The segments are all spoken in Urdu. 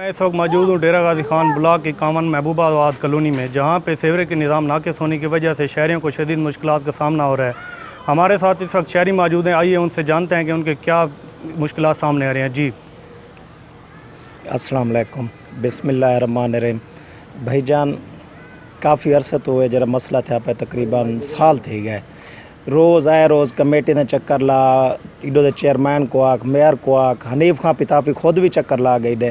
میں اس وقت موجود ہوں ڈیرہ غازی خان بلاک کی کامن محبوبہ آباد کالونی میں، جہاں پہ سیوریج کے نظام ناقص ہونے کی وجہ سے شہریوں کو شدید مشکلات کا سامنا ہو رہا ہے۔ ہمارے ساتھ اس وقت شہری موجود ہیں، آئیے ان سے جانتے ہیں کہ ان کے کیا مشکلات سامنے آ رہے ہیں۔ جی السلام علیکم، بسم اللہ الرحمن الرحیم۔ بھائی جان کافی عرصے تو ہوئے جرا مسئلہ تھا پہ تقریباً سال تھی گئے، روز آئے روز کمیٹی نے چکر لا، ایڈو دے چیئرمین کو آکھ، میئر کو آکھ، حنیف خان پتافی خود بھی چکر لا گئی دے،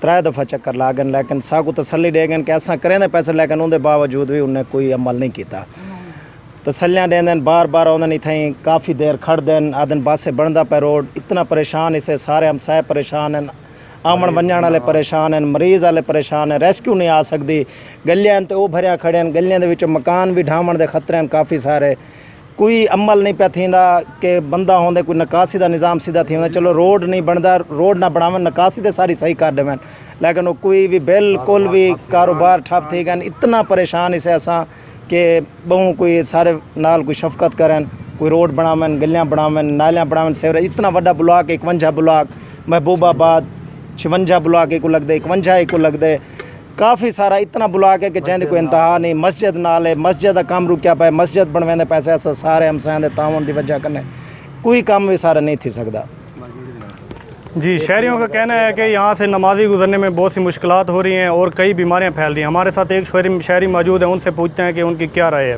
3 دفعہ چکر لا گئے، لیکن سا کو تسلی دے گئے کہ ایسا کریں دے پیسے، لیکن ان دے باوجود بھی انہیں کوئی عمل نہیں کیتا۔ تسلیاں دیں دیں بار بار انہیں نہیں تھیں، کافی دیر کھڑ دیں، آدن باسے بڑھدا پہ روڈ، اتنا پریشان اسے سارے ہمسائے پریشان ہیں، آمن ونجان والے پریشان ہیں، مریض والے پریشان ہیں، ریسکیو نہیں آ سکتی، گلیاں تے وہ بھریاں کھڑے ہیں، گلیاں دے وچوں مکان بھی ڈھاون دے خطرے ہیں کافی سارے، کوئی عمل نہیں پہ تھیندا کہ بندہ ہوندے کوئی نکاسی دا نظام سیدھا تھی ہوندا، چلو روڈ نہیں بندا، روڈ نہ بناون، نکاسی تے ساری صحیح کر دیون، لیکن وہ کوئی بھی بالکل بھی کاروبار ٹھپ تھی گئے، اتنا پریشان اسے اساں کہ بہوں کوئی سارے نال کوئی شفقت کرن، کوئی روڈ بناون، گلیاں بناون، نالیاں بناون، سیوریج اتنا بڑا بلاک 51 بلاک، محبوب آباد 56 بلاک کو لگ دے، 51 کو لگ دے، کافی سارا اتنا بلاک ہے کہ جہاں کوئی انتہا نہیں، مسجد نال ہے، مسجد کا کام رکیا پہ، مسجد بنویں دے پیسے ایسا سارے ہمسایاں دے تعاون دی وجہ کرنے کوئی کام بھی سارا نہیں تھی سکتا۔ جی شہریوں کا کہنا ہے کہ یہاں سے نمازی گزرنے میں بہت سی مشکلات ہو رہی ہیں اور کئی بیماریاں پھیل رہی ہیں۔ ہمارے ساتھ ایک شہری موجود ہیں، ان سے پوچھتے ہیں کہ ان کی کیا رائے ہے۔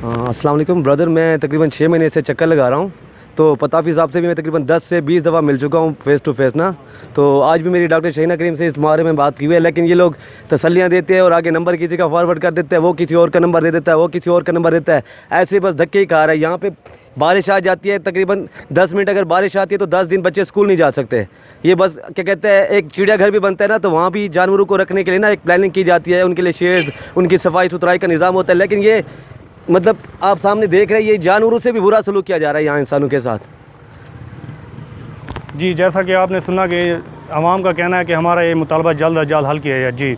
السلام علیکم برادر، میں تقریباً 6 مہینے سے چکر لگا رہا ہوں، تو پتافی صاحب سے بھی میں تقریباً 10 سے 20 دفعہ مل چکا ہوں فیس ٹو فیس نا، تو آج بھی میری ڈاکٹر شہینہ کریم سے اس بارے میں بات کی ہوئی ہے، لیکن یہ لوگ تسلیاں دیتے ہیں اور آگے نمبر کسی کا فارورڈ کر دیتے ہیں، وہ کسی اور کا نمبر دے دیتا ہے، وہ کسی اور کا نمبر دیتا ہے، ایسے بس دھکے ہی کھا رہا ہے۔ یہاں پہ بارش آ جاتی ہے، تقریباً 10 منٹ اگر بارش آتی ہے تو 10 دن بچے اسکول نہیں جا سکتے۔ یہ بس کیا کہتے ہیں، ایک چڑیا گھر بھی بنتا ہے نا، تو وہاں بھی جانوروں کو رکھنے کے لیے نا ایک پلاننگ کی جاتی ہے، ان کے لیے شیڈز، ان کی صفائی ستھرائی کا نظام ہوتا ہے، لیکن یہ مطلب آپ سامنے دیکھ رہے ہیں، یہ جانوروں سے بھی برا سلوک کیا جا رہا ہے یہاں انسانوں کے ساتھ۔ جی جیسا کہ آپ نے سنا کہ عوام کا کہنا ہے کہ ہمارا یہ مطالبہ جلد از جلد حل کیا جائے۔ جی